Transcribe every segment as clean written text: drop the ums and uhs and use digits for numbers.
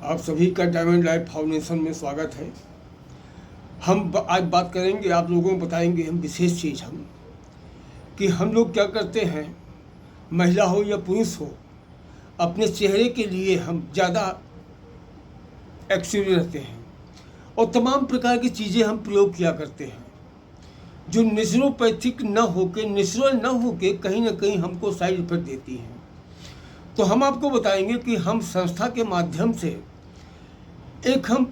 आप सभी का डायमंड लाइफ फाउंडेशन में स्वागत है। हम आज बात करेंगे, आप लोगों को बताएंगे हम विशेष चीज़ कि हम लोग क्या करते हैं, महिला हो या पुरुष हो, अपने चेहरे के लिए हम ज़्यादा एक्टिव रहते हैं और तमाम प्रकार की चीज़ें हम प्रयोग किया करते हैं जो नेचुरोपैथिक नेचुरल न होके कहीं ना कहीं हमको साइड इफेक्ट देती हैं। तो हम आपको बताएंगे कि हम संस्था के माध्यम से एक हम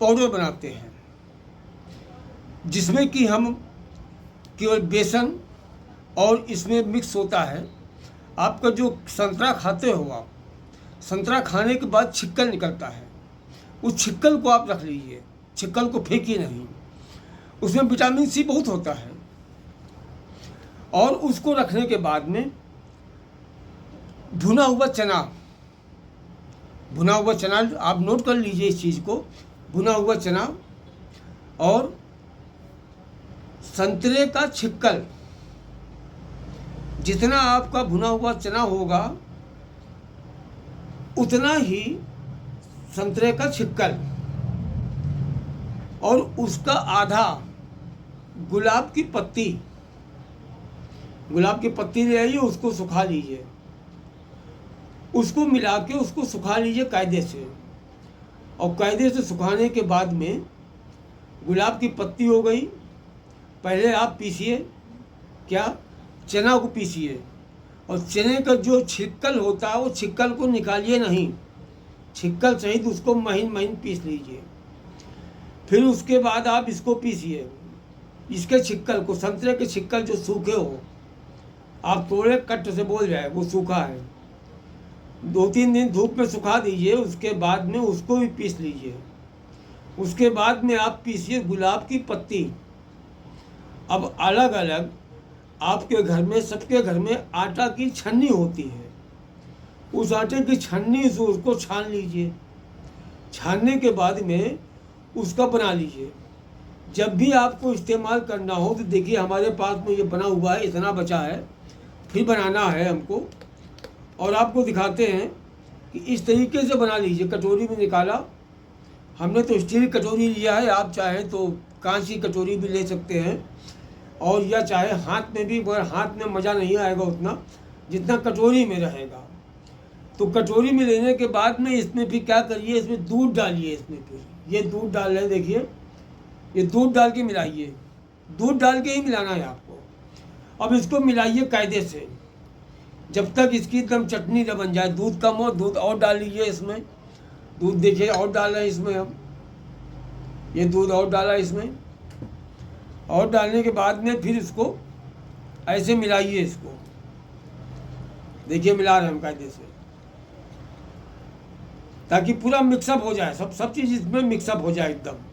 पाउडर बनाते हैं जिसमें कि हम केवल बेसन और इसमें मिक्स होता है। आपका जो संतरा खाते हो, आप संतरा खाने के बाद छिक्कल निकलता है, उस छिक्कल को आप रख लीजिए, छिक्कल को फेंकिए नहीं। उसमें विटामिन सी बहुत होता है। और उसको रखने के बाद में भुना हुआ चना आप नोट कर लीजिए इस चीज़ को, भुना हुआ चना और संतरे का छिक्कल, जितना आपका भुना हुआ चना होगा उतना ही संतरे का छिक्कल, और उसका आधा गुलाब की पत्ती ले आइए, उसको सुखा लीजिए, उसको मिला के उसको सुखा लीजिए कायदे से। और कायदे से सुखाने के बाद में गुलाब की पत्ती हो गई, पहले आप पीसिए, क्या चना को पीसिए, और चने का जो छिक्कल होता है वो छिक्कल को निकालिए नहीं, छिक्कल सहित उसको महीन महीन पीस लीजिए। फिर उसके बाद आप इसको पीसिए, इसके छिक्कल को, संतरे के छिक्कल जो सूखे हो, आप थोड़े कट से बोल जाए वो सूखा है, 2-3 दिन धूप में सुखा दीजिए। उसके बाद में उसको भी पीस लीजिए। उसके बाद में आप पीसिए गुलाब की पत्ती। अब अलग अलग आपके घर में, सबके घर में आटा की छन्नी होती है, उस आटे की छन्नी से उसको छान लीजिए। छानने के बाद में उसका बना लीजिए। जब भी आपको इस्तेमाल करना हो तो देखिए हमारे पास में ये बना हुआ है, इतना बचा है, फिर बनाना है हमको, और आपको दिखाते हैं कि इस तरीके से बना लीजिए। कटोरी में निकाला, हमने तो स्टील की कटोरी लिया है, आप चाहें तो कांच की कटोरी भी ले सकते हैं, और या चाहे हाथ में भी, मगर हाथ में मज़ा नहीं आएगा उतना जितना कटोरी में रहेगा। तो कटोरी में लेने के बाद में इसमें फिर क्या करिए, इसमें दूध डालिए। इसमें फिर ये दूध डाल रहे हैं, देखिए ये दूध डाल के मिलाइए, दूध डाल के ही मिलाना है आपको। अब इसको मिलाइए कायदे से जब तक इसकी एकदम चटनी न बन जाए। दूध कम हो, दूध और डाल लीजिए इसमें, दूध देखिए और डाल रहे हैं इसमें हम, ये दूध और डाला इसमें, और डालने के बाद में फिर इसको ऐसे मिलाइए। इसको देखिए मिला रहे हैं हम कायदे से, ताकि पूरा मिक्सअप हो जाए, सब चीज़ इसमें मिक्सअप हो जाए एकदम।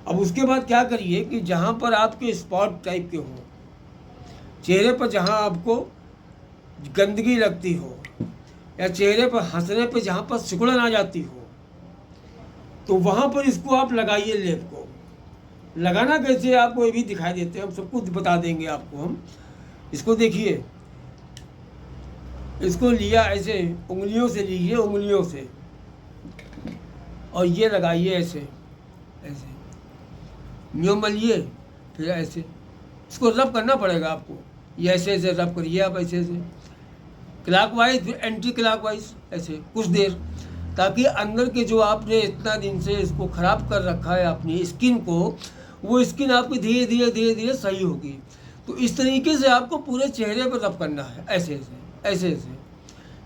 अब उसके बाद क्या करिए कि जहाँ पर आपके स्पॉट टाइप के हो चेहरे पर, जहाँ आपको गंदगी लगती हो, या चेहरे पर हंसने पर जहाँ पर सिकुड़न आ जाती हो, तो वहाँ पर इसको आप लगाइए। लेप को लगाना कैसे आपको ये भी दिखाई देते हैं, हम सब कुछ बता देंगे आपको हम। इसको देखिए, इसको लिया ऐसे, उंगलियों से लीजिए, उंगलियों से, और ये लगाइए ऐसे ऐसे, यूँ मलिए, फिर ऐसे इसको रब करना पड़ेगा आपको। ये ऐसे ऐसे रब करिए आप, ऐसे ऐसे क्लॉकवाइज, फिर एंटी क्लॉकवाइज, ऐसे कुछ देर, ताकि अंदर के जो आपने इतना दिन से इसको ख़राब कर रखा है अपनी स्किन को, वो स्किन आपकी धीरे धीरे धीरे धीरे सही होगी। तो इस तरीके से आपको पूरे चेहरे पर रब करना है, ऐसे ऐसे ऐसे ऐसे।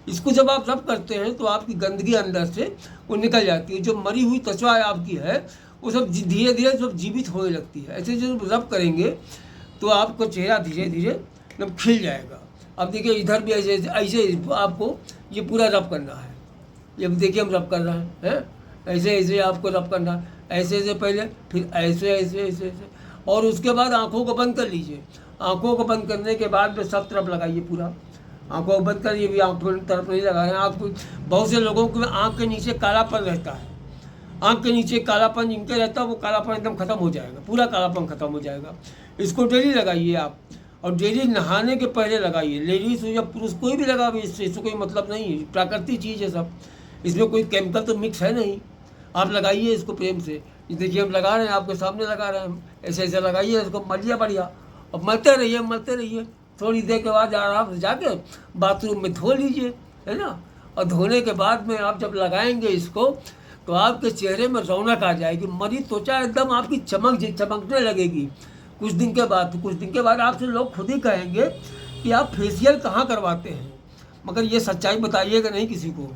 इसको जब आप रब करते हैं तो आपकी गंदगी अंदर से वो निकल जाती है, जो मरी हुई त्वचा आपकी है वो सब धीरे धीरे सब जीवित होने लगती है। ऐसे जब रब करेंगे तो आपको चेहरा धीरे धीरे एकदम खिल जाएगा। अब देखिए इधर भी ऐसे ऐसे आपको ये पूरा रब करना है। ये देखिए हम रब कर रहे हैं, ऐसे ऐसे आपको रब करना है, ऐसे ऐसे पहले, फिर ऐसे ऐसे ऐसे ऐसे, और उसके बाद आँखों को बंद कर लीजिए। आँखों को बंद करने के बाद में सब तरफ लगाइए पूरा। आँखों को बंद करिए, भी आँखों तरफ नहीं लगा रहे हैं। आँख, बहुत से लोगों को आँख के नीचे कालापन रहता है, आँख के नीचे कालापन जिनके रहता है वो कालापन एकदम ख़त्म हो जाएगा, पूरा कालापन ख़त्म हो जाएगा। इसको डेली लगाइए आप, और डेली नहाने के पहले लगाइए। लेडीज़ हो या पुरुष कोई भी लगावे, इससे कोई मतलब नहीं है, प्राकृतिक चीज़ है सब। इसमें कोई केमिकल तो मिक्स है नहीं। आप लगाइए इसको प्रेम से। ये देखिए हम लगा रहे हैं, आपके सामने लगा रहे हैं, ऐसे ऐसे लगाइए इसको, मलिए बढ़िया, और मलते रहिए। थोड़ी देर के बाद आराम से जाके बाथरूम में धो लीजिए, है ना। और धोने के बाद में आप जब लगाएंगे इसको तो आपके चेहरे में रौनक आ जाएगी, मरी त्वचा एकदम आपकी चमकने लगेगी। कुछ दिन के बाद आपसे लोग खुद ही कहेंगे कि आप फेशियल कहाँ करवाते हैं। मगर ये सच्चाई बताइएगा नहीं किसी को,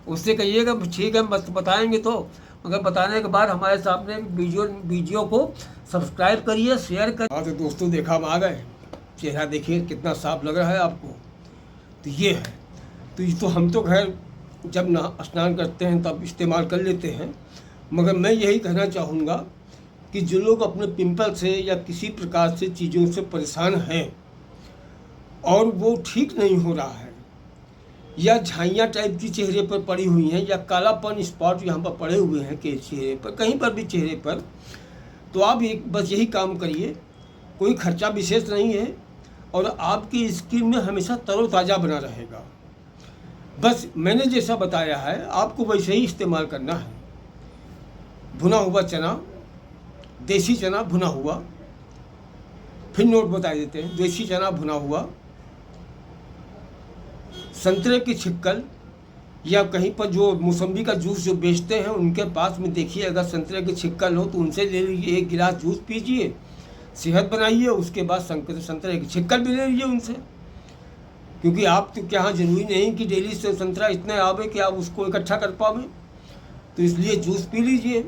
उससे कहिएगा ठीक है बस बताएंगे तो, मगर बताने के बाद हमारे सामने वीडियो को सब्सक्राइब करिए, शेयर करिए। हाँ तो दोस्तों देखा हम आ गए, चेहरा देखिए कितना साफ लग रहा है आपको। तो ये है, तो हम तो खैर जब स्नान करते हैं तब इस्तेमाल कर लेते हैं, मगर मैं यही कहना चाहूँगा कि जो लोग अपने पिंपल से या किसी प्रकार से चीज़ों से परेशान हैं और वो ठीक नहीं हो रहा है, या झाइयाँ टाइप की चेहरे पर पड़ी हुई हैं, या कालापन स्पॉट यहाँ पर पड़े हुए हैं के चेहरे पर, कहीं पर भी चेहरे पर, तो आप बस यही काम करिए। कोई खर्चा विशेष नहीं है और आपकी स्किन में हमेशा तरोताज़ा बना रहेगा। बस मैंने जैसा बताया है आपको वैसे ही इस्तेमाल करना है। भुना हुआ चना, देसी चना भुना हुआ, फिर नोट बता देते हैं, देसी चना भुना हुआ, संतरे की छिक्कल, या कहीं पर जो मौसम्बी का जूस जो बेचते हैं उनके पास में देखिए अगर संतरे की छिक्कल हो तो उनसे ले लीजिए, 1 गिलास जूस पीजिए, सेहत बनाइए। उसके बाद संतरे की छिक्कल भी ले लीजिए उनसे, क्योंकि आप तो क्या ज़रूरी नहीं कि डेली से संतरा इतने आवे कि आप उसको इकट्ठा कर पावे, तो इसलिए जूस पी लीजिए।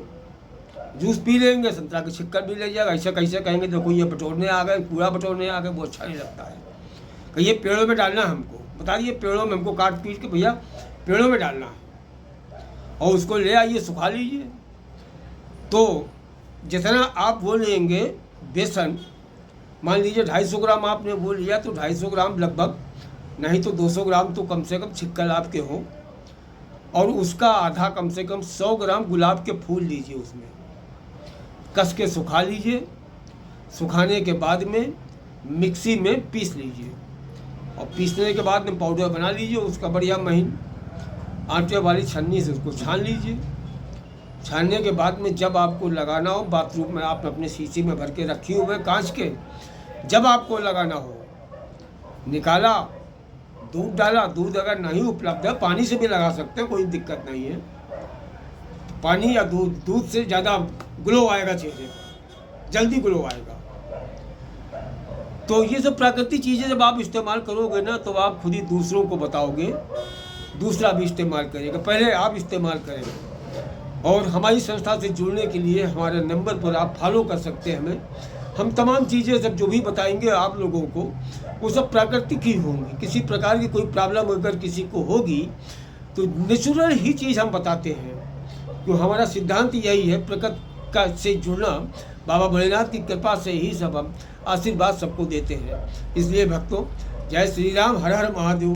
जूस पी लेंगे, संतरा की छिक्कल भी ले जाएगा। ऐसा कैसे कहेंगे देखो ये बटोरने आ गए, पूरा बटोरने आ गए, वो अच्छा नहीं लगता है। कहिए पेड़ों में डालना हमको, बता दिए पेड़ों में हमको काट पीट के भैया पेड़ों में डालना है, और उसको ले आइए सुखा लीजिए। तो जितना आप वो लेंगे बेसन, मान लीजिए 250 ग्राम आपने वो लिया तो 250 ग्राम लगभग, नहीं तो 200 ग्राम तो कम से कम छिक्कल आपके हों, और उसका आधा कम से कम 100 ग्राम गुलाब के फूल लीजिए, उसमें कस के सुखा लीजिए। सुखाने के बाद में मिक्सी में पीस लीजिए, और पीसने के बाद में पाउडर बना लीजिए उसका बढ़िया महीन, आटे वाली छन्नी से उसको छान लीजिए। छानने के बाद में जब आपको लगाना हो, बाथरूम में आप अपने शीशी में भर के रखी हुए कांच के, जब आपको लगाना हो निकाला, दूध डाला, दूध अगर नहीं उपलब्ध है पानी से भी लगा सकते हैं, कोई दिक्कत नहीं है। पानी या दूध से ज़्यादा ग्लो आएगा चेहरे पर, जल्दी ग्लो आएगा। तो ये सब प्राकृतिक चीज़ें जब आप इस्तेमाल करोगे ना तो आप खुद ही दूसरों को बताओगे, दूसरा भी इस्तेमाल करेगा, पहले आप इस्तेमाल करेंगे। और हमारी संस्था से जुड़ने के लिए हमारे नंबर पर आप फॉलो कर सकते हैं हमें। हम तमाम चीज़ें सब जो भी बताएंगे आप लोगों को वो सब प्राकृतिक ही होंगी। किसी प्रकार की कोई प्रॉब्लम अगर किसी को होगी तो नेचुरल ही चीज़ हम बताते हैं, क्यों हमारा सिद्धांत यही है, प्रकृति का से जुड़ना। बाबा भोलेनाथ की कृपा से ही सब हम आशीर्वाद सबको देते हैं। इसलिए भक्तों, जय श्री राम, हर हर महादेव।